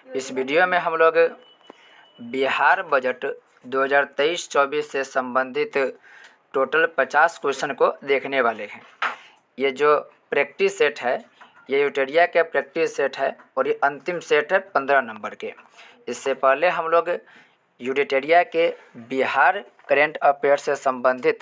इस वीडियो में हम लोग बिहार बजट 2023-24 से संबंधित टोटल 50 क्वेश्चन को देखने वाले हैं। ये जो प्रैक्टिस सेट है ये यूटेरिया के प्रैक्टिस सेट है और ये अंतिम सेट है 15 नंबर के। इससे पहले हम लोग यूटेरिया के बिहार करेंट अफेयर से संबंधित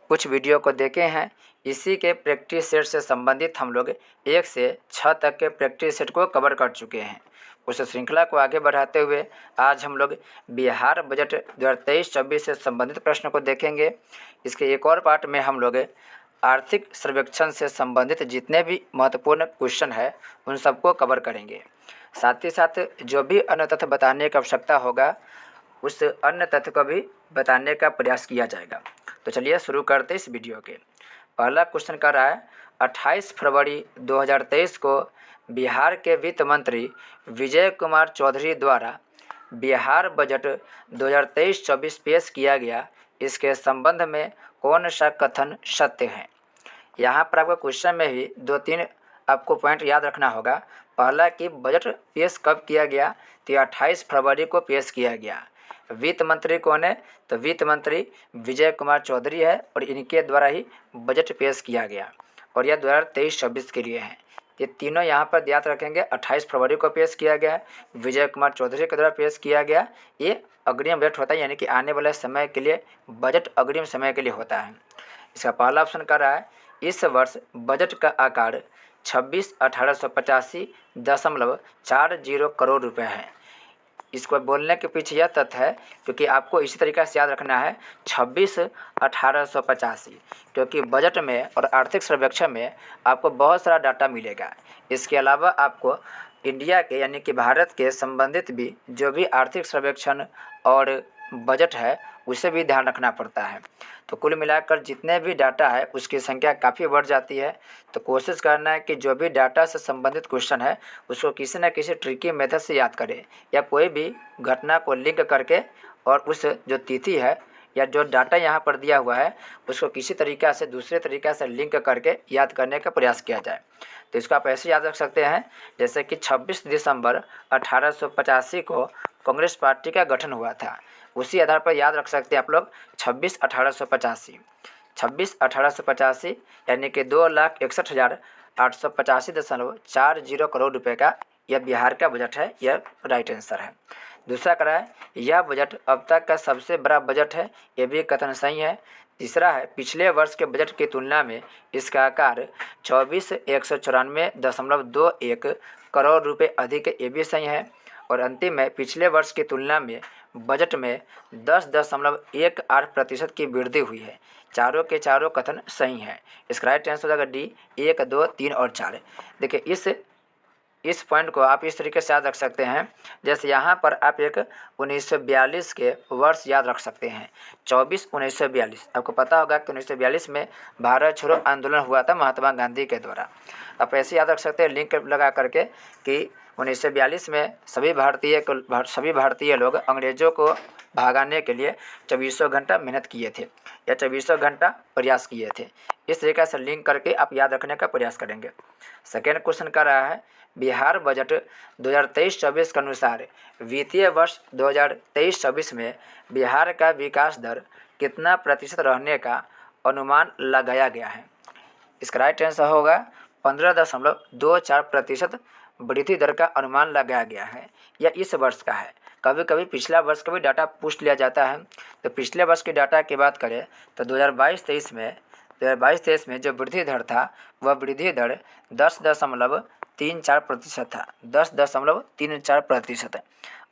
कुछ वीडियो को देखे हैं। इसी के प्रैक्टिस सेट से संबंधित हम लोग 1 से 6 तक के प्रैक्टिस सेट को कवर कर चुके हैं। उस श्रृंखला को आगे बढ़ाते हुए आज हम लोग बिहार बजट 2023-24 से संबंधित प्रश्न को देखेंगे। इसके एक और पार्ट में हम लोग आर्थिक सर्वेक्षण से संबंधित जितने भी महत्वपूर्ण क्वेश्चन है उन सबको कवर करेंगे। साथ ही साथ जो भी अन्य तथ्य बताने की आवश्यकता होगा उस अन्य तथ्य को भी बताने का प्रयास किया जाएगा। तो चलिए शुरू करते इस वीडियो के। पहला क्वेश्चन कर रहा है 28 फरवरी 2023 को बिहार के वित्त मंत्री विजय कुमार चौधरी द्वारा बिहार बजट 2023-24 पेश किया गया। इसके संबंध में कौन सा कथन सत्य है। यहाँ पर आपको क्वेश्चन में ही 2-3 आपको पॉइंट याद रखना होगा। पहला कि बजट पेश कब किया गया, तो 28 फरवरी को पेश किया गया। वित्त मंत्री कौन है, तो वित्त मंत्री विजय कुमार चौधरी है और इनके द्वारा ही बजट पेश किया गया और यह 2023-24 के लिए है। ये तीनों यहाँ पर याद रखेंगे। 28 फरवरी को पेश किया गया, विजय कुमार चौधरी के द्वारा पेश किया गया। ये अग्रिम बजट होता है, यानी कि आने वाले समय के लिए बजट अग्रिम समय के लिए होता है। इसका पहला ऑप्शन कर रहा है इस वर्ष बजट का आकार 26,1885.40 करोड़ रुपये है। इसको बोलने के पीछे यह तथ्य है क्योंकि आपको इसी तरीक़े से याद रखना है 26,1885, क्योंकि बजट में और आर्थिक सर्वेक्षण में आपको बहुत सारा डाटा मिलेगा। इसके अलावा आपको इंडिया के यानी कि भारत के संबंधित भी जो भी आर्थिक सर्वेक्षण और बजट है उसे भी ध्यान रखना पड़ता है। तो कुल मिलाकर जितने भी डाटा है उसकी संख्या काफ़ी बढ़ जाती है। तो कोशिश करना है कि जो भी डाटा से संबंधित क्वेश्चन है उसको किसी न किसी ट्रिकी मेथड से याद करें या कोई भी घटना को लिंक करके और उस जो तिथि है या जो डाटा यहाँ पर दिया हुआ है उसको किसी तरीक़ा से दूसरे तरीक़ा से लिंक करके याद करने का प्रयास किया जाए। तो इसको आप ऐसे याद रख सकते हैं जैसे कि 26 दिसंबर 1885 को कांग्रेस पार्टी का गठन हुआ था। उसी आधार पर याद रख सकते हैं आप लोग 26,1885 यानी कि 2,61,885.40 करोड़ रुपए का यह बिहार का बजट है। यह राइट आंसर है। दूसरा करा है यह बजट अब तक का सबसे बड़ा बजट है। यह भी कथन सही है। तीसरा है पिछले वर्ष के बजट की तुलना में इसका आकार 24,194.21 करोड़ रुपए अधिक है। ये भी सही है। और अंतिम है पिछले वर्ष की तुलना में बजट में 10.18% की वृद्धि हुई है। चारों के चारों कथन सही हैं। इसका राइट आंसर हो जाएगा डी 1, 2, 3 और 4। देखिए इस पॉइंट को आप इस तरीके से याद रख सकते हैं जैसे यहाँ पर आप एक 1942 के वर्ष याद रख सकते हैं। 24/1942 आपको पता होगा कि 1942 में भारत छोड़ो आंदोलन हुआ था महात्मा गांधी के द्वारा। आप ऐसे याद रख सकते हैं लिंक लगा करके कि 1942 में सभी भारतीय लोग अंग्रेज़ों को भगाने के लिए 24 घंटा मेहनत किए थे या 24 घंटा प्रयास किए थे। इस तरीके से लिंक करके आप याद रखने का प्रयास करेंगे। सेकेंड क्वेश्चन कर रहा है बिहार बजट 2023-24 के अनुसार वित्तीय वर्ष 2023-24 में बिहार का विकास दर कितना प्रतिशत रहने का अनुमान लगाया गया है। इसका राइट आंसर होगा 15.24% वृद्धि दर का अनुमान लगाया गया है। यह इस वर्ष का है। कभी कभी पिछला वर्ष का भी डाटा पूछ लिया जाता है। तो पिछले वर्ष की डाटा की बात करें तो 2022-23 में जो वृद्धि दर था वह वृद्धि दर 10.34% था। 10.34%।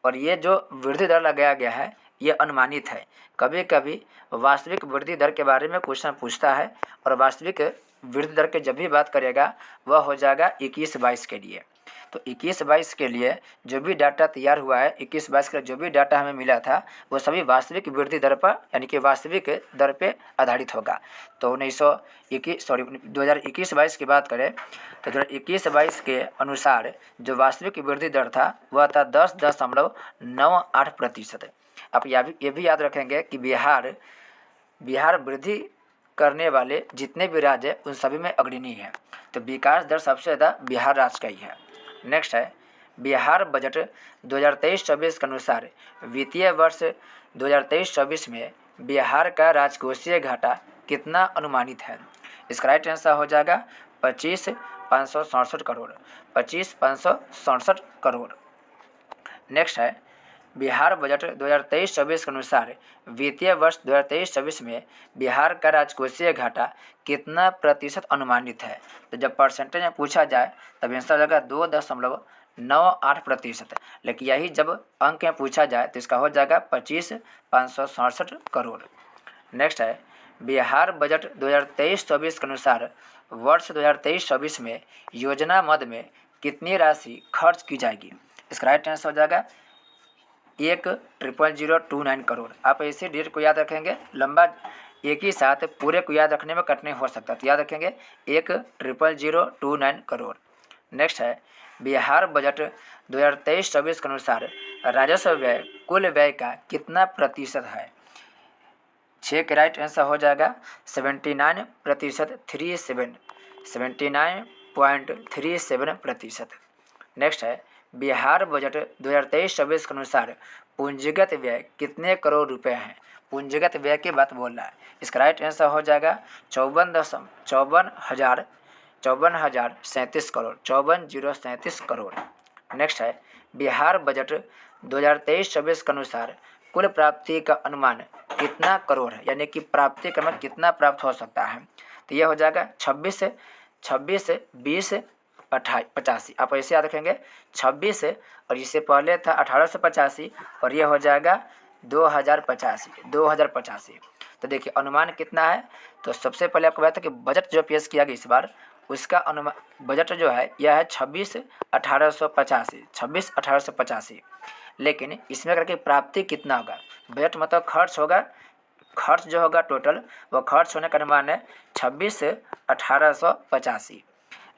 और ये जो वृद्धि दर लगाया गया है ये अनुमानित है। कभी कभी वास्तविक वृद्धि दर के बारे में क्वेश्चन पूछता है और वास्तविक वृद्धि दर की जब भी बात करेगा वह हो जाएगा 21-22 के लिए। तो 21-22 के लिए जो भी डाटा तैयार हुआ है 21-22 का जो भी डाटा हमें मिला था वो सभी वास्तविक वृद्धि दर पर यानी कि वास्तविक दर पे आधारित होगा। तो 2021-22 की बात करें तो 2021-22 के अनुसार जो वास्तविक वृद्धि दर था वह था 10.98%। आप ये भी याद रखेंगे कि बिहार वृद्धि करने वाले जितने भी राज्य हैं उन सभी में अग्रणी है। तो विकास दर सबसे ज़्यादा बिहार राज्य का ही है। नेक्स्ट है बिहार बजट 2023-24 के अनुसार वित्तीय वर्ष 2023-24 में बिहार का राजकोषीय घाटा कितना अनुमानित है? इसका राइट आंसर हो जाएगा 25,567 करोड़। 25,567 करोड़। नेक्स्ट है बिहार बजट 2023-24 के अनुसार वित्तीय वर्ष 2023-24 में बिहार का राजकोषीय घाटा कितना प्रतिशत अनुमानित है? तो जब परसेंटेज में पूछा जाए तब आंसर हो जाएगा 2.98%, लेकिन यही जब अंक में पूछा जाए तो इसका हो जाएगा 25,567 करोड़। नेक्स्ट है बिहार बजट 2023-24 के अनुसार वर्ष 2023-24 में योजना मद में कितनी राशि खर्च की जाएगी? इसका राइट आंसर हो जाएगा 1,000,29 करोड़। आप ऐसे डेट को याद रखेंगे, लंबा एक ही साथ पूरे को याद रखने में कठिनाई हो सकता है, तो याद रखेंगे 1,000,29 करोड़। नेक्स्ट है बिहार बजट 2023-24 के अनुसार राजस्व व्यय कुल व्यय का कितना प्रतिशत है? 6 का राइट आंसर हो जाएगा 79%, 79.37%। नेक्स्ट है बिहार बजट 2023-24 के अनुसार पूंजीगत व्यय कितने करोड़ रुपए हैं? पूंजीगत व्यय की बात बोल रहा है। इसका राइट आंसर हो जाएगा 54,37 करोड़। 54,037 करोड़। नेक्स्ट है बिहार बजट 2023-24 के अनुसार कुल प्राप्ति का अनुमान कितना करोड़ है, यानी कि प्राप्ति का अनुमान कितना प्राप्त हो सकता है? तो यह हो जाएगा 26, 20, 85। आप ऐसे याद रखेंगे 26 और इससे पहले था 1885 और ये हो जाएगा 2085। तो देखिए अनुमान कितना है। तो सबसे पहले आपको बताया था कि बजट जो पेश किया गया इस बार उसका अनुमान बजट जो है यह है 26,1885। लेकिन इसमें करके प्राप्ति कितना होगा? बजट मतलब खर्च होगा, खर्च जो होगा टोटल वो खर्च होने का अनुमान है 26,1885।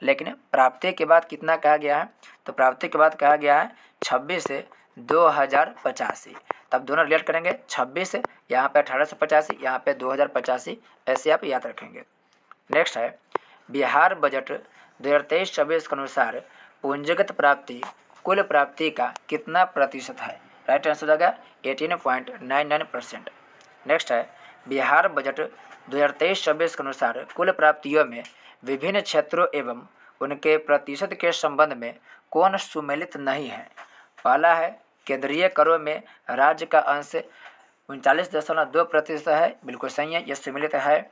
लेकिन प्राप्ति के बाद कितना कहा गया है? तो प्राप्ति के बाद कहा गया है 26,2085। तब दोनों रिलेट करेंगे, 26 यहाँ पे 1885, यहाँ पे 2085, ऐसे आप याद रखेंगे। नेक्स्ट है बिहार बजट 2023-24 के अनुसार पूंजीगत प्राप्ति कुल प्राप्ति का कितना प्रतिशत है? राइट आंसर हो जाएगा 18.99%। नेक्स्ट है बिहार बजट 2023-24 के अनुसार कुल प्राप्तियों में विभिन्न क्षेत्रों एवं उनके प्रतिशत के संबंध में कौन सुमेलित नहीं है? पहला है केंद्रीय करों में राज्य का अंश 39.2% है, बिल्कुल सही है, यह सुमेलित है।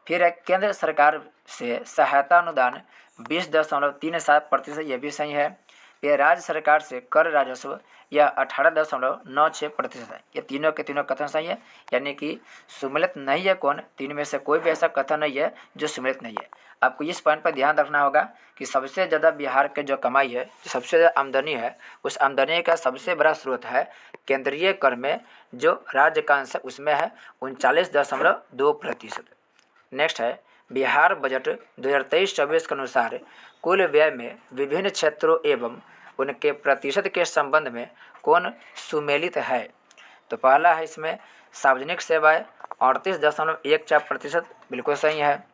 फिर है केंद्र सरकार से सहायता अनुदान 20.37%, यह भी सही है। फिर राज्य सरकार से कर राजस्व यह 18.96% है। ये तीनों के तीनों कथन सही है, यानी कि सुमेलित नहीं है कौन? तीन में से कोई भी ऐसा कथन नहीं है जो सुमेलित नहीं है। आपको इस पॉइंट पर ध्यान रखना होगा कि सबसे ज़्यादा बिहार के जो कमाई है, सबसे ज़्यादा आमदनी है, उस आमदनी का सबसे बड़ा स्रोत है केंद्रीय कर में जो राज्य का अंश है उसमें है 39.2%। नेक्स्ट है बिहार बजट 2023-24 के अनुसार कुल व्यय में विभिन्न क्षेत्रों एवं उनके प्रतिशत के संबंध में कौन सुमेलित है? तो पहला है इसमें सार्वजनिक सेवाएं 38.14%, बिल्कुल सही है।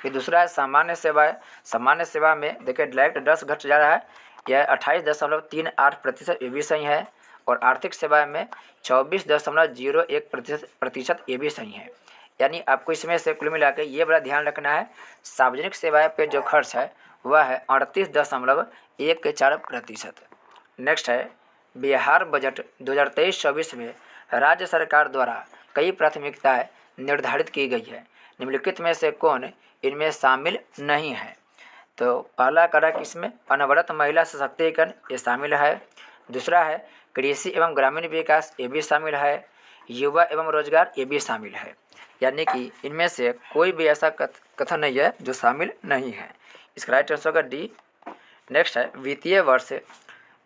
फिर दूसरा है सामान्य सेवाएं। सामान्य सेवा में देखिए डायरेक्ट 10 घट जा रहा है, यह 28.38%, ये भी सही है। और आर्थिक सेवाएं में 24.01%, ये भी सही है। यानी आपको इसमें से कुल मिला के ये बड़ा ध्यान रखना है, सार्वजनिक सेवाएं पे जो खर्च है वह है 38.14%। नेक्स्ट है बिहार बजट 2023-24 में राज्य सरकार द्वारा कई प्राथमिकताएं निर्धारित की गई है, निम्नलिखित में से कौन इनमें शामिल नहीं है? तो पहला कारक इसमें अनवरत महिला सशक्तिकरण, ये शामिल है। दूसरा है कृषि एवं ग्रामीण विकास, ये भी शामिल है। युवा एवं रोजगार, ये भी शामिल है। यानी कि इनमें से कोई भी ऐसा कथन नहीं है जो शामिल नहीं है। इसका राइट आंसर होगा डी। नेक्स्ट है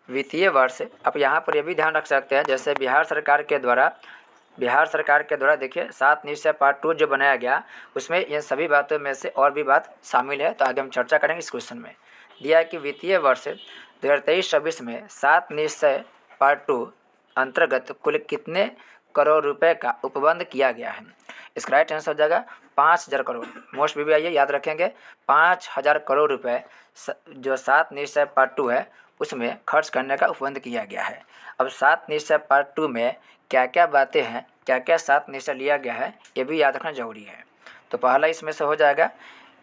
वित्तीय वर्ष आप यहाँ पर यह भी ध्यान रख सकते हैं, जैसे बिहार सरकार के द्वारा देखिए 7 निश्चय पार्ट 2 जो बनाया गया उसमें ये सभी बातों में से और भी बात शामिल है। तो आगे हम चर्चा करेंगे। इस क्वेश्चन में दिया है कि वित्तीय वर्ष 2023-24 में 7 निश्चय पार्ट 2 अंतर्गत कुल कितने करोड़ रुपए का उपबंध किया गया है? इसका राइट आंसर हो जाएगा 5,000 करोड़। मोस्ट भी आइए याद रखेंगे 5,000 करोड़ रुपए जो 7 निश्चय पार्ट 2 है उसमें खर्च करने का उपबंध किया गया है। अब 7 निश्चय पार्ट 2 में क्या क्या बातें हैं, क्या क्या 7 निश्चय लिया गया है, ये भी याद रखना जरूरी है। तो पहला इसमें से हो जाएगा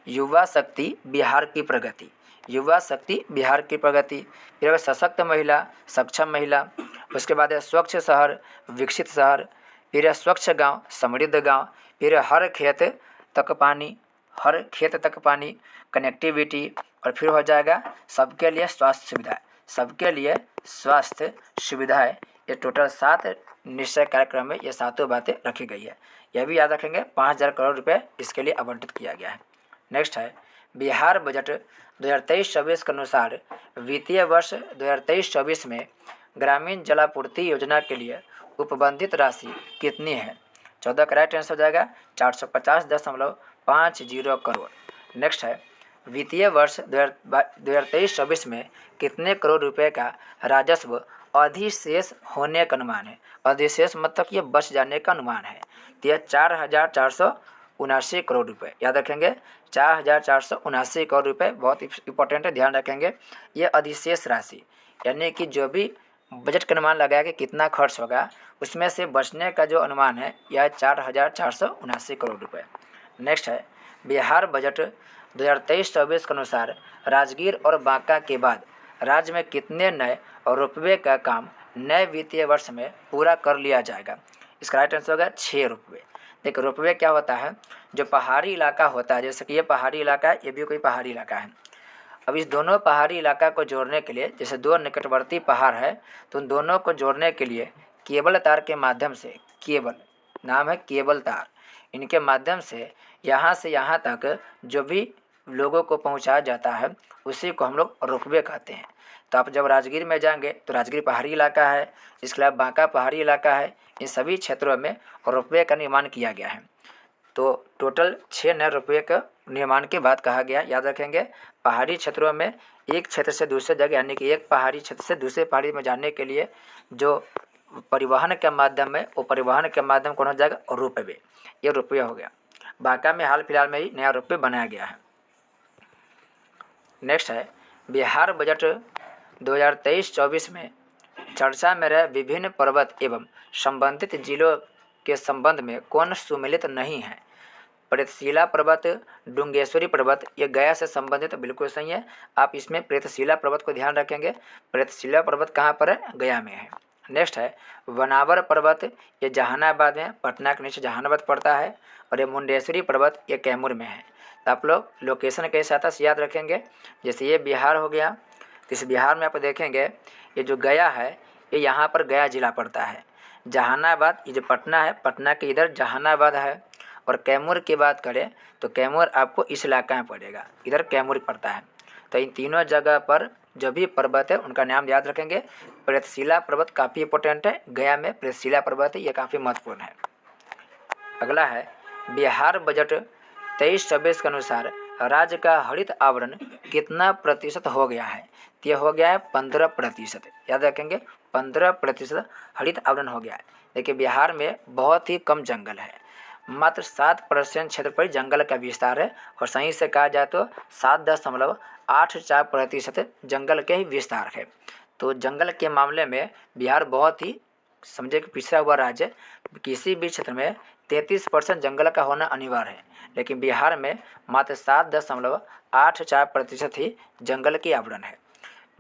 युवा शक्ति बिहार की प्रगति, युवा शक्ति बिहार की प्रगति। फिर सशक्त महिला, सक्षम महिला। उसके बाद है स्वच्छ शहर, विकसित शहर। फिर है स्वच्छ गांव, समृद्ध गांव। फिर है हर खेत तक पानी, हर खेत तक पानी, कनेक्टिविटी। और फिर हो जाएगा सबके लिए स्वास्थ्य सुविधाएं, सबके लिए स्वास्थ्य सुविधाएं। ये टोटल 7 निश्चय कार्यक्रम में ये 7 बातें रखी गई है। यह भी याद रखेंगे 5,000 करोड़ रुपए इसके लिए आवंटित किया गया है। नेक्स्ट है बिहार बजट 2023-24 के अनुसार वित्तीय वर्ष 2023-24 में ग्रामीण जलापूर्ति योजना के लिए उपबंधित राशि कितनी है। 14 का राइट आंसर हो जाएगा 450.50 करोड़। नेक्स्ट है वित्तीय वर्ष 2023-24 में कितने करोड़ रुपए का राजस्व अधिशेष होने का अनुमान है। अधिशेष मतलब ये बच जाने का अनुमान है। तो यह 4,479 करोड़ रुपए याद रखेंगे। 4,479 करोड़ रुपए बहुत इंपॉर्टेंट है, ध्यान रखेंगे। ये अधिशेष राशि यानी कि जो भी बजट का अनुमान लगाया कि कितना खर्च होगा उसमें से बचने का जो अनुमान है यह 4,479 करोड़ रुपए। नेक्स्ट है बिहार बजट 2023-24 के अनुसार राजगीर और बांका के बाद राज्य में कितने नए और रोपवे का काम नए वित्तीय वर्ष में पूरा कर लिया जाएगा। इसका राइट आंसर होगा 6 रोपवे। देखिए रोपवे क्या होता है, जो पहाड़ी इलाका होता है, जैसे कि ये पहाड़ी इलाका है, ये भी कोई पहाड़ी इलाका है। अब इस दोनों पहाड़ी इलाका को जोड़ने के लिए, जैसे 2 निकटवर्ती पहाड़ है तो उन दोनों को जोड़ने के लिए केबल तार के माध्यम से, केबल नाम है केबल तार, इनके माध्यम से यहाँ से यहाँ तक जो भी लोगों को पहुँचाया जाता है उसी को हम लोग रोपवे कहते हैं। तो आप जब राजगीर में जाएंगे तो राजगीर पहाड़ी इलाका है, इसके अलावा बांका पहाड़ी इलाका है, इन सभी क्षेत्रों में रोपवे का निर्माण किया गया है। तो टोटल 6 नए रोपवे का निर्माण के बाद कहा गया, याद रखेंगे। पहाड़ी क्षेत्रों में एक क्षेत्र से दूसरे जगह यानी कि एक पहाड़ी क्षेत्र से दूसरे पहाड़ी में जाने के लिए जो परिवहन का माध्यम है वो परिवहन के माध्यम कौन हो जाएगा, रोपवे। ये रोपवे हो गया। बांका में हाल फिलहाल में ही नया रोपवे बनाया गया है। नेक्स्ट है बिहार बजट 2023-24 में चर्चा में रहे विभिन्न पर्वत एवं संबंधित जिलों के संबंध में कौन सुमेलित नहीं है। प्रेतशिला पर्वत, डुंगेश्वरी पर्वत, ये गया से संबंधित बिल्कुल सही है। आप इसमें प्रेतशिला पर्वत को ध्यान रखेंगे। प्रेतशिला पर्वत कहाँ पर है, गया में है। नेक्स्ट है वनावर पर्वत, ये जहानाबाद में, पटना के नीचे जहानाबाद पड़ता है। और ये मुंडेश्वरी पर्वत ये कैमूर में है। तो आप लोग लोकेशन के साथ से याद रखेंगे। जैसे ये बिहार हो गया, तो इस बिहार में आप देखेंगे ये जो गया है ये यहाँ पर गया जिला पड़ता है। जहानाबाद ये जो पटना है, पटना के इधर जहानाबाद है। और कैमूर की बात करें तो कैमूर आपको इस इलाका में पड़ेगा, इधर कैमूर पड़ता है। तो इन तीनों जगह पर जो भी पर्वत है उनका नाम याद रखेंगे। प्रेतशिला पर्वत काफ़ी इंपॉर्टेंट है, गया में प्रेतशिला पर्वत है, ये काफ़ी महत्वपूर्ण है। अगला है बिहार बजट 23-24 के अनुसार राज्य का हरित आवरण कितना प्रतिशत हो गया है। तो यह हो गया है 15%। याद रखेंगे 15% हरित आवरण हो गया है। देखिए बिहार में बहुत ही कम जंगल है, मात्र 7% क्षेत्र पर जंगल का विस्तार है। और सही से कहा जाए तो 7.84% जंगल के ही विस्तार है। तो जंगल के मामले में बिहार बहुत ही समझे कि पिछड़ा हुआ राज्य है। किसी भी क्षेत्र में 33% जंगल का होना अनिवार्य है, लेकिन बिहार में मात्र 7.84% ही जंगल की आवरण है।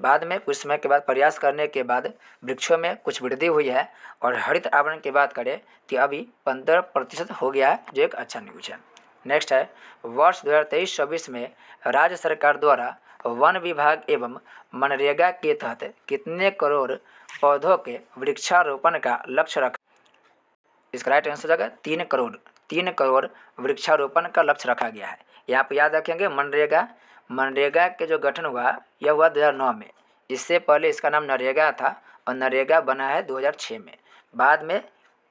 बाद में कुछ समय के बाद प्रयास करने के बाद वृक्षों में कुछ वृद्धि हुई है। और हरित आवरण की बात करें तो अभी 15% हो गया है, जो एक अच्छा न्यूज है। नेक्स्ट है वर्ष 2023-24 में राज्य सरकार द्वारा वन विभाग एवं मनरेगा के तहत कितने करोड़ पौधों के वृक्षारोपण का लक्ष्य रखा। इसका राइट आंसर होगा 3 करोड़। 3 करोड़ वृक्षारोपण का लक्ष्य रखा गया है। यहाँ पर याद रखेंगे मनरेगा के जो गठन हुआ यह हुआ 2009 में। इससे पहले इसका नाम नरेगा था और नरेगा बना है 2006 में। बाद में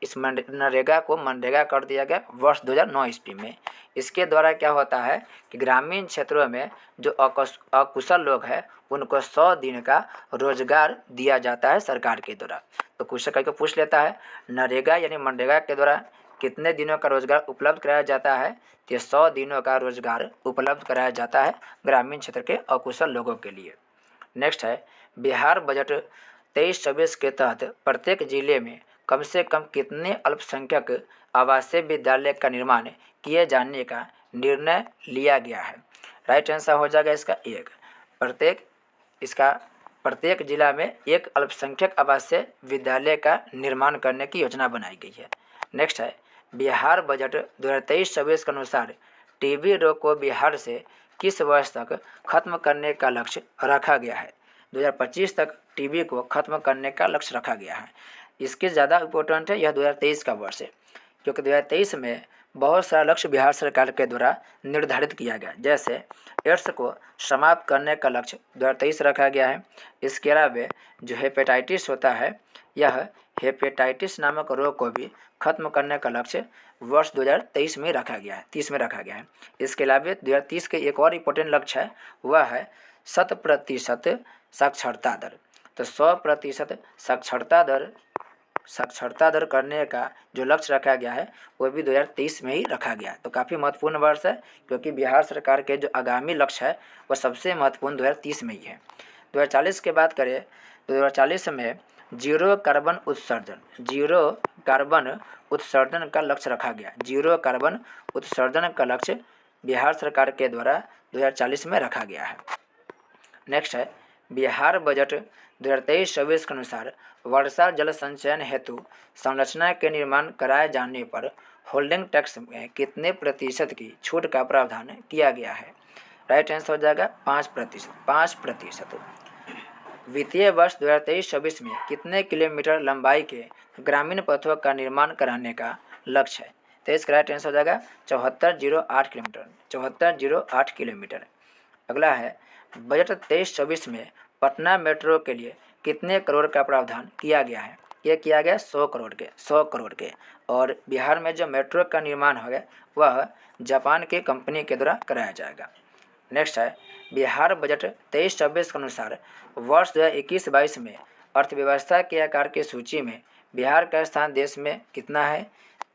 इस नरेगा को मनरेगा कर दिया गया वर्ष 2009 ईस्वी में। इसके द्वारा क्या होता है कि ग्रामीण क्षेत्रों में जो अकुशल लोग हैं उनको 100 दिन का रोजगार दिया जाता है सरकार के द्वारा। तो क्वेश्चन करके पूछ लेता है नरेगा यानी मनरेगा के द्वारा कितने दिनों का रोजगार उपलब्ध कराया जाता है। तो 100 दिनों का रोजगार उपलब्ध कराया जाता है ग्रामीण क्षेत्र के अकुशल लोगों के लिए। नेक्स्ट है बिहार बजट 23-24 के तहत प्रत्येक जिले में कम से कम कितने अल्पसंख्यक आवासीय विद्यालय का निर्माण किए जाने का निर्णय लिया गया है? राइट आंसर हो जाएगा इसका 1। प्रत्येक जिला में एक अल्पसंख्यक आवासीय विद्यालय का निर्माण करने की योजना बनाई गई है। नेक्स्ट है, बिहार बजट 2023-24 के अनुसार टीबी रोग को बिहार से किस वर्ष तक खत्म करने का लक्ष्य रखा गया है? 2025 तक टीबी को खत्म करने का लक्ष्य रखा गया है। इसके ज़्यादा इम्पोर्टेंट है, यह 2023 का वर्ष है, क्योंकि 2023 में बहुत सारा लक्ष्य बिहार सरकार के द्वारा निर्धारित किया गया। जैसे एड्स को समाप्त करने का लक्ष्य 2023 रखा गया है। इसके अलावा जो हेपेटाइटिस होता है, यह हेपेटाइटिस नामक रोग को भी खत्म करने का लक्ष्य वर्ष 2023 में रखा गया है, 30 में रखा गया है। इसके अलावा 2030 के एक और इम्पोर्टेंट लक्ष्य है, वह है 100% साक्षरता दर। तो 100% साक्षरता दर करने का जो लक्ष्य रखा गया है वो भी 2023 में ही रखा गया है। तो काफ़ी महत्वपूर्ण वर्ष है, क्योंकि बिहार सरकार के जो आगामी लक्ष्य है वह सबसे महत्वपूर्ण 2030 में ही है। 2040 की बात करें तो 2040 में जीरो कार्बन उत्सर्जन का लक्ष्य रखा गया। जीरो कार्बन उत्सर्जन का लक्ष्य बिहार सरकार के द्वारा 2040 में रखा गया है। नेक्स्ट है, बिहार बजट 2023-24 के अनुसार वर्षा जल संचयन हेतु संरचना के निर्माण कराए जाने पर होल्डिंग टैक्स में कितने प्रतिशत की छूट का प्रावधान किया गया है? राइट आंसर हो जाएगा 5%। वित्तीय वर्ष 2023-24 में कितने किलोमीटर लंबाई के ग्रामीण पथों का निर्माण कराने का लक्ष्य है? तो इसका राइट आंसर हो जाएगा 7408 किलोमीटर। अगला है, बजट 23-24 में पटना मेट्रो के लिए कितने करोड़ का प्रावधान किया गया है? ये किया गया 100 करोड़ के। और बिहार में जो मेट्रो का निर्माण होगा वह जापान की कंपनी के द्वारा कराया जाएगा। नेक्स्ट है, बिहार बजट 23-24 के अनुसार वर्ष 2021-22 में अर्थव्यवस्था के आकार की सूची में बिहार का स्थान देश में कितना है?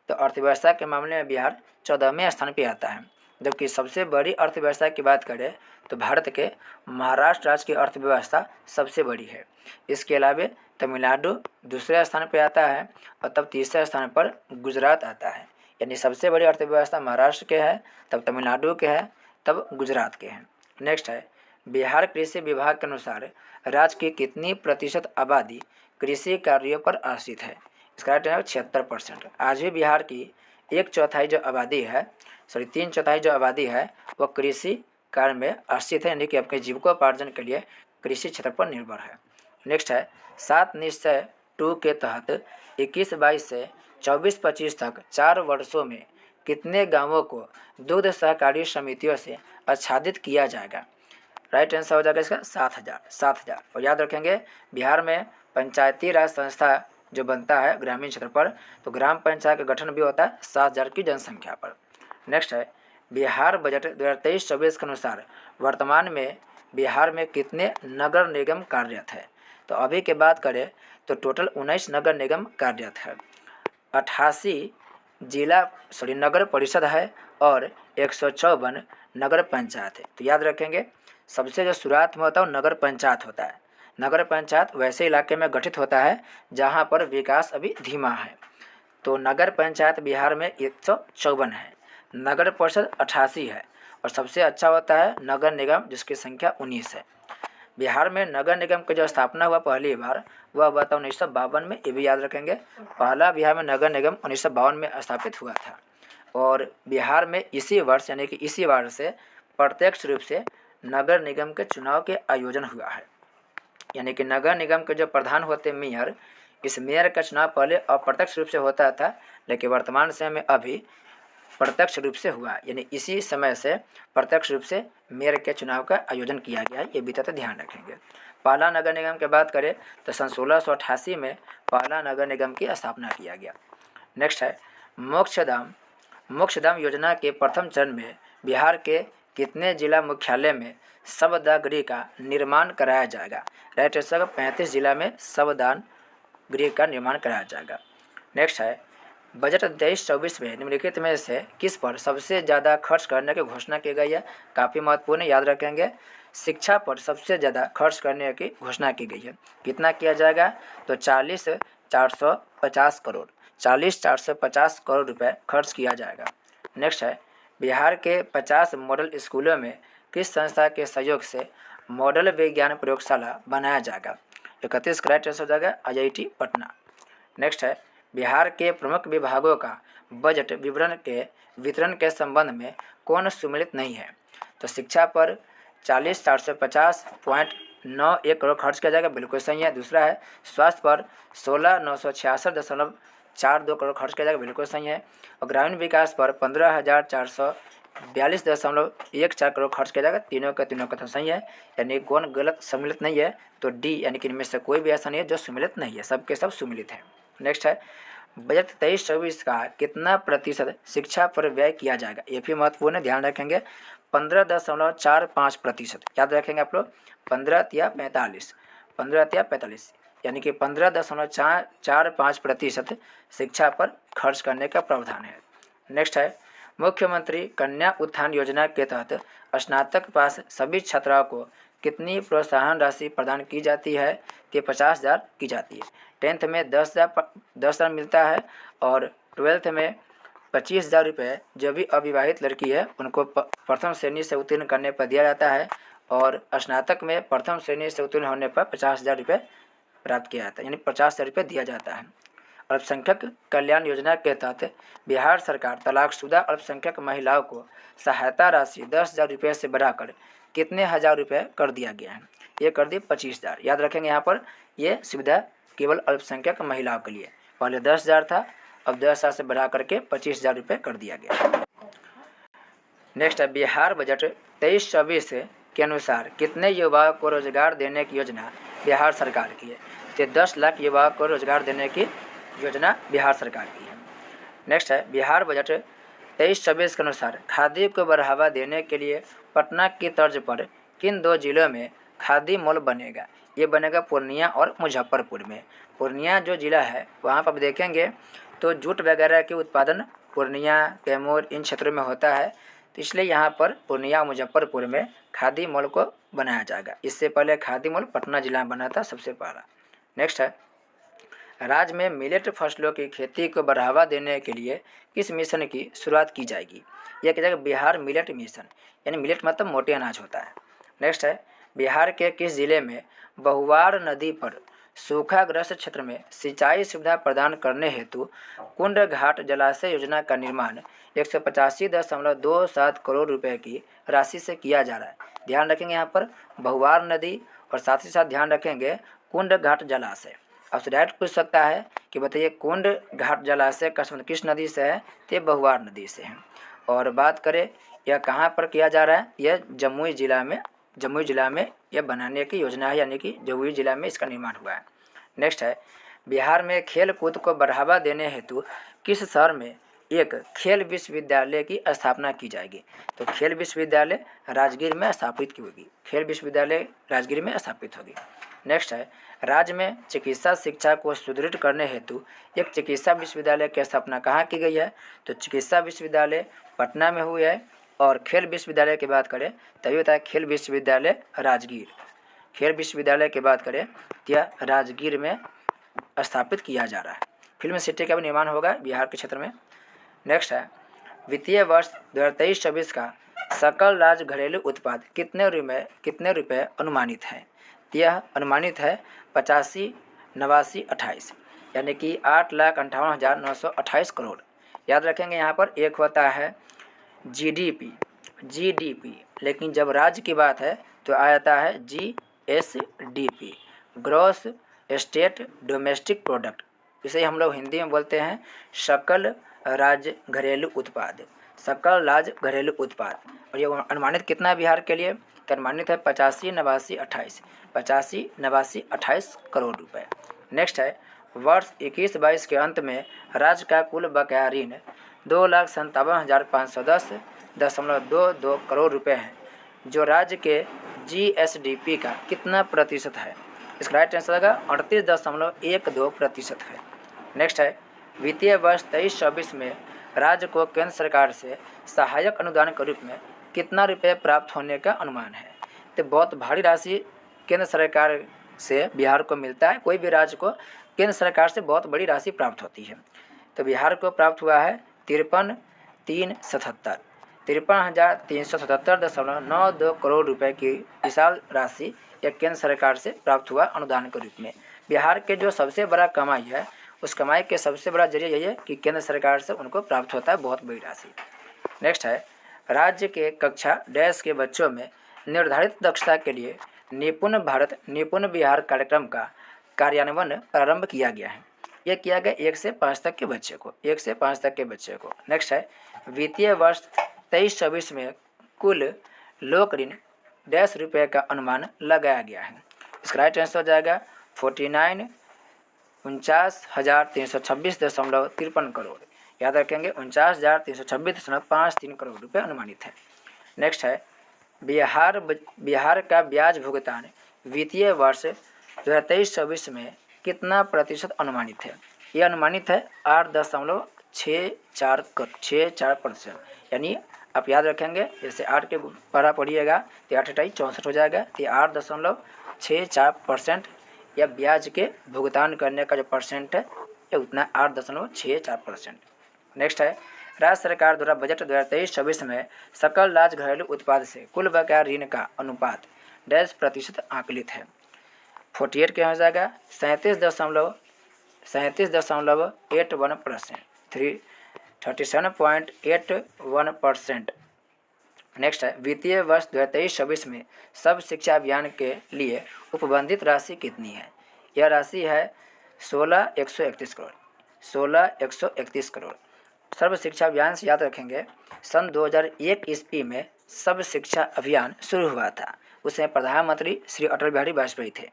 तो अर्थव्यवस्था के मामले में बिहार 14वें स्थान पर आता है। जबकि सबसे बड़ी अर्थव्यवस्था की बात करें तो भारत के महाराष्ट्र राज्य की अर्थव्यवस्था सबसे बड़ी है। इसके अलावा तमिलनाडु दूसरे स्थान पर आता है और तब तीसरे स्थान पर गुजरात आता है। यानी सबसे बड़ी अर्थव्यवस्था महाराष्ट्र के है, तब तमिलनाडु के है, तब गुजरात के हैं। नेक्स्ट है, बिहार कृषि विभाग के अनुसार राज्य की कितनी प्रतिशत आबादी कृषि कार्यों पर आश्रित है? इसका राइट है 76%। आज भी बिहार की 1/4 जो आबादी है, 3/4 जो आबादी है वह कृषि कार्य में आश्रित है, यानी कि अपने जीविकोपार्जन के लिए कृषि क्षेत्र पर निर्भर है। नेक्स्ट है, 7 निश्चय 2 के तहत 21-22 से 24-25 तक 4 वर्षों में कितने गांवों को दुग्ध सहकारी समितियों से आच्छादित किया जाएगा? राइट आंसर हो जाएगा इसका 7,000। और याद रखेंगे, बिहार में पंचायती राज संस्था जो बनता है ग्रामीण क्षेत्र पर, तो ग्राम पंचायत का गठन भी होता है 7,000 की जनसंख्या पर। नेक्स्ट है, बिहार बजट 2023-24 के अनुसार वर्तमान में बिहार में कितने नगर निगम कार्यरत है? तो अभी के बात करें तो टोटल 19 नगर निगम कार्यरत है, 88 नगर परिषद है और 154 नगर पंचायत है। तो याद रखेंगे, सबसे जो शुरुआत में होता है वो नगर पंचायत होता है। नगर पंचायत वैसे इलाके में गठित होता है जहाँ पर विकास अभी धीमा है। तो नगर पंचायत बिहार में 154 है, नगर परिषद 88 है और सबसे अच्छा होता है नगर निगम जिसकी संख्या 19 है। बिहार में नगर निगम की जो स्थापना हुआ पहली बार वह हुआ था 1952 में। ये भी याद रखेंगे, पहला बिहार में नगर निगम 1952 में स्थापित हुआ था। और बिहार में इसी वर्ष यानी कि इसी वर्ष से प्रत्यक्ष रूप से नगर निगम के चुनाव के आयोजन हुआ है। यानी कि नगर निगम के जो प्रधान होते मेयर, इस मेयर का चुनाव पहले अप्रत्यक्ष रूप से होता था, लेकिन वर्तमान समय में अभी प्रत्यक्ष रूप से हुआ, यानी इसी समय से प्रत्यक्ष रूप से मेयर के चुनाव का आयोजन किया गया है। ये भी तो ध्यान रखेंगे। पहला नगर निगम की बात करें तो सन 1688 में पहला नगर निगम की स्थापना किया गया। नेक्स्ट है, मोक्षधाम योजना के प्रथम चरण में बिहार के कितने जिला मुख्यालय में शवदाह गृह का निर्माण कराया जाएगा? राइट आंसर 35 जिला में शवदाह गृह का निर्माण कराया जाएगा। नेक्स्ट है, बजट 23-24 में निम्नलिखित में से किस पर सबसे ज़्यादा खर्च करने की घोषणा की गई है? काफ़ी महत्वपूर्ण, याद रखेंगे। शिक्षा पर सबसे ज़्यादा खर्च करने की घोषणा की गई है। कितना किया जाएगा? तो 40,450 करोड़ 40,450 करोड़ रुपए खर्च किया जाएगा। नेक्स्ट है, बिहार के 50 मॉडल स्कूलों में किस संस्था के सहयोग से मॉडल विज्ञान प्रयोगशाला बनाया जाएगा? 31 का राइट आंसर हो जाएगा IIT पटना। नेक्स्ट है, बिहार के प्रमुख विभागों का बजट वितरण के संबंध में कौन सम्मिलित नहीं है? तो शिक्षा पर 40,450.91 करोड़ खर्च किया जाएगा, बिल्कुल सही है। दूसरा है, स्वास्थ्य पर 16,966.42 करोड़ खर्च किया जाएगा, बिल्कुल सही है। और ग्रामीण विकास पर 15,442.14 करोड़ खर्च किया जाएगा, तीनों का तो सही है। यानी कौन गलत सम्मिलित नहीं है? तो डी, यानी कि इनमें से कोई भी ऐसा नहीं है जो सम्मिलित नहीं है, सबके सब सम्मिलित है। नेक्स्ट है, बजट 23-24 का कितना प्रतिशत शिक्षा पर व्यय किया जाएगा? ये भी महत्वपूर्ण है, ध्यान रखेंगे। 15.45%, याद रखेंगे आप लोग। 15 या 45, यानी कि 15.45% शिक्षा पर खर्च करने का प्रावधान है। नेक्स्ट है, मुख्यमंत्री कन्या उत्थान योजना के तहत स्नातक पास सभी छात्राओं को कितनी प्रोत्साहन राशि प्रदान की जाती है? कि 50,000 की जाती है। 10th में 10,000 मिलता है और 12th में 25,000 रुपये जो भी अविवाहित लड़की है उनको प्रथम श्रेणी से उत्तीर्ण करने पर दिया जाता है, और स्नातक में प्रथम श्रेणी से उत्तीर्ण होने पर 50,000 रुपये प्राप्त किया जाता है, यानी 50,000 रुपये दिया जाता है। अल्पसंख्यक कल्याण योजना के तहत बिहार सरकार तलाकशुदा अल्पसंख्यक महिलाओं को सहायता राशि 10,000 रुपये से बढ़ाकर कितने हज़ार रुपये कर दिया गया है? ये कर दी 25,000। याद रखेंगे, यहाँ पर ये सुविधा केवल अल्पसंख्यक महिलाओं के लिए, पहले 10,000 था, अब 10,000 से बढ़ा करके 25,000 रुपये कर दिया गया। नेक्स्ट है, बिहार बजट 23-24 के अनुसार कितने युवाओं को रोजगार देने की योजना बिहार सरकार की है? तो 10 लाख युवाओं को रोजगार देने की योजना बिहार सरकार की है। नेक्स्ट है, बिहार बजट 23-24 के अनुसार खादी को बढ़ावा देने के लिए पटना की तर्ज पर किन 2 जिलों में खादी मॉल बनेगा? ये बनेगा पूर्णिया और मुजफ्फरपुर में। पूर्णिया जो ज़िला है वहाँ पर देखेंगे तो जूट वगैरह के उत्पादन पूर्णिया, कैमूर इन क्षेत्रों में होता है, तो इसलिए यहाँ पर पूर्णिया मुजफ्फरपुर में खादी मॉल को बनाया जाएगा। इससे पहले खादी मॉल पटना जिला में बना था सबसे पहला। नेक्स्ट है, राज्य में मिलेट फसलों की खेती को बढ़ावा देने के लिए किस मिशन की शुरुआत की जाएगी? यह किया जाएगा बिहार मिलेट मिशन, यानी मिलेट मतलब मोटे अनाज होता है। नेक्स्ट है, बिहार के किस जिले में बहुवार नदी पर सूखाग्रस्त क्षेत्र में सिंचाई सुविधा प्रदान करने हेतु कुंड घाट जलाशय योजना का निर्माण 185.27 करोड़ रुपए की राशि से किया जा रहा है? ध्यान रखेंगे यहाँ पर बहुवार नदी और साथ ही साथ ध्यान रखेंगे कुंड घाट जलाशय। आपसे डायरेक्ट पूछ सकता है कि बताइए कुंड घाट जलाशय का संबंध किस नदी से है? तो बहुवार नदी से है। और बात करें यह कहाँ पर किया जा रहा है? यह जमुई जिला में यह बनाने की योजना है, यानी कि जमुई जिला में इसका निर्माण हुआ है। नेक्स्ट है, बिहार में खेल कूद को बढ़ावा देने हेतु किस शहर में एक खेल विश्वविद्यालय की स्थापना की जाएगी? तो खेल विश्वविद्यालय राजगीर में स्थापित की होगी। खेल विश्वविद्यालय राजगीर में स्थापित होगी। नेक्स्ट है, राज्य में चिकित्सा शिक्षा को सुदृढ़ करने हेतु एक चिकित्सा विश्वविद्यालय की स्थापना कहाँ की गई है? तो चिकित्सा विश्वविद्यालय पटना में हुई है। और खेल विश्वविद्यालय की बात करें तभी होता है खेल विश्वविद्यालय राजगीर। खेल विश्वविद्यालय की बात करें तो यह राजगीर में स्थापित किया जा रहा है। फिल्म सिटी का भी निर्माण होगा बिहार के क्षेत्र में। नेक्स्ट है, वित्तीय वर्ष 2023-24 का सकल राज्य घरेलू उत्पाद कितने रुपये अनुमानित है? यह अनुमानित है 85,89,28, यानी कि 8,58,928 करोड़। याद रखेंगे यहाँ पर एक होता है जीडीपी, लेकिन जब राज्य की बात है तो आ जाता है GSDP, gross state domestic product. इसे हम लोग हिंदी में बोलते हैं सकल राज्य घरेलू उत्पाद, सकल राज्य घरेलू उत्पाद। और ये अनुमानित कितना है बिहार के लिए? तो अनुमानित है 85,89,28 करोड़ रुपए। नेक्स्ट है, वर्ष 21-22 के अंत में राज्य का कुल बकाया ऋण 2,57,510.22 करोड़ रुपए है, जो राज्य के GSDP का कितना प्रतिशत है? इसका राइट आंसर होगा 38.12% है। नेक्स्ट है, वित्तीय वर्ष 23-24 में राज्य को केंद्र सरकार से सहायक अनुदान के रूप में कितना रुपये प्राप्त होने का अनुमान है। तो बहुत भारी राशि केंद्र सरकार से बिहार को मिलता है। कोई भी राज्य को केंद्र सरकार से बहुत बड़ी राशि प्राप्त होती है। तो बिहार को प्राप्त हुआ है 53,377.92 करोड़ रुपए की विशाल राशि यह केंद्र सरकार से प्राप्त हुआ अनुदान के रूप में। बिहार के जो सबसे बड़ा कमाई है, उस कमाई के सबसे बड़ा जरिया यही है कि केंद्र सरकार से उनको प्राप्त होता है बहुत बड़ी राशि। नेक्स्ट है, राज्य के कक्षा डैश के बच्चों में निर्धारित दक्षता के लिए निपुण भारत निपुण बिहार कार्यक्रम का कार्यान्वयन प्रारंभ किया गया है। यह किया गया 1 से 5 तक के बच्चे को, 1 से 5 तक के बच्चे को। नेक्स्ट है, वित्तीय वर्ष 23-24 में कुल लोक ऋण डैश रुपये का अनुमान लगाया गया है। इसका राइट आंसर हो जाएगा 49,49,326.53 करोड़। याद रखेंगे 49,326.53 करोड़ रुपये अनुमानित है। नेक्स्ट है, बिहार का ब्याज भुगतान वित्तीय वर्ष 2023-24 में कितना प्रतिशत अनुमानित है। ये अनुमानित है 8.64%। यानी आप याद रखेंगे, जैसे 8 के पढ़ा पढ़िएगा तो 8 × 64 हो जाएगा। तो 8.64% या ब्याज के भुगतान करने का जो परसेंट है ये उतना 8.64%। नेक्स्ट है, राज्य सरकार द्वारा बजट 2023-24 में सकल राज्य घरेलू उत्पाद से कुल बकाया ऋण का अनुपात डैश प्रतिशत आकलित है। 48 क्या हो जाएगा 37.81%, 37.81%। नेक्स्ट है, वित्तीय वर्ष 2023-24 में सब शिक्षा अभियान के लिए उपबंधित राशि कितनी है। यह राशि है 16,131 करोड़, 16,131 करोड़। सर्व शिक्षा अभियान से याद रखेंगे, सन 2001 ईस्वी में सब शिक्षा अभियान शुरू हुआ था। उसमें प्रधानमंत्री श्री अटल बिहारी वाजपेयी थे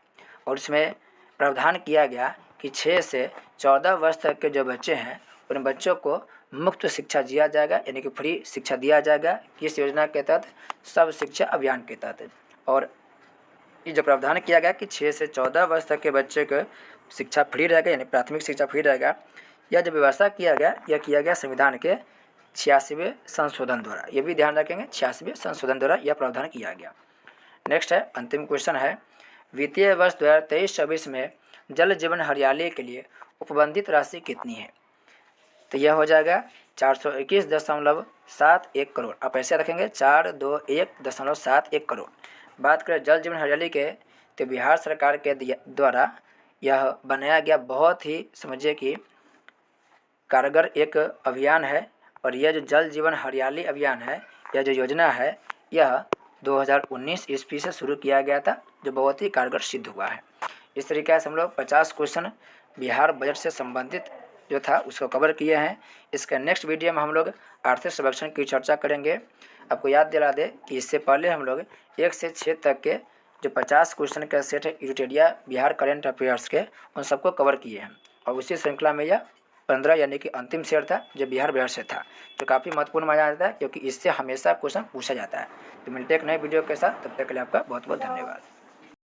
और इसमें प्रावधान किया गया कि 6 से 14 वर्ष तक के जो बच्चे हैं उन बच्चों को मुफ्त शिक्षा दिया जाएगा, यानी कि फ्री शिक्षा दिया जाएगा। किस योजना के तहत? सब शिक्षा अभियान के तहत। और ये जो प्रावधान किया गया कि 6 से 14 वर्ष तक के बच्चे को शिक्षा फ्री रहेगा, यानी प्राथमिक शिक्षा फ्री रहेगा, यह जो व्यवस्था किया गया यह किया गया संविधान के 86वें संशोधन द्वारा। ये भी ध्यान रखेंगे, 86वें संशोधन द्वारा यह प्रावधान किया गया। नेक्स्ट है, अंतिम क्वेश्चन है, वित्तीय वर्ष 2023-24 में जल जीवन हरियाली के लिए उपबंधित राशि कितनी है। तो यह हो जाएगा 421.71 करोड़। आप ऐसे रखेंगे 421.71 करोड़। बात करें जल जीवन हरियाली के, तो बिहार सरकार के द्वारा यह बनाया गया बहुत ही समझिए कि कारगर एक अभियान है। और यह जो जल जीवन हरियाली अभियान है, यह जो योजना है, यह 2019 ईस्वी से शुरू किया गया था, जो बहुत ही कारगर सिद्ध हुआ है। इस तरीके से हम लोग 50 क्वेश्चन बिहार बजट से संबंधित जो था उसको कवर किए हैं। इसके नेक्स्ट वीडियो में हम लोग आर्थिक सर्वेक्षण की चर्चा करेंगे। आपको याद दिला दे कि इससे पहले हम लोग 1 से 6 तक के जो 50 क्वेश्चन का सेट है इरिटेरिया बिहार करेंट अफेयर्स के, उन सबको कवर किए हैं। और उसी श्रृंखला में यह 15 यानी कि अंतिम शेयर था जो बिहार बजट से था, जो काफ़ी महत्वपूर्ण माना जाता है क्योंकि इससे हमेशा क्वेश्चन पूछा जाता है। तो मिलते हैं एक नए वीडियो के साथ, तब तक के लिए आपका बहुत बहुत धन्यवाद।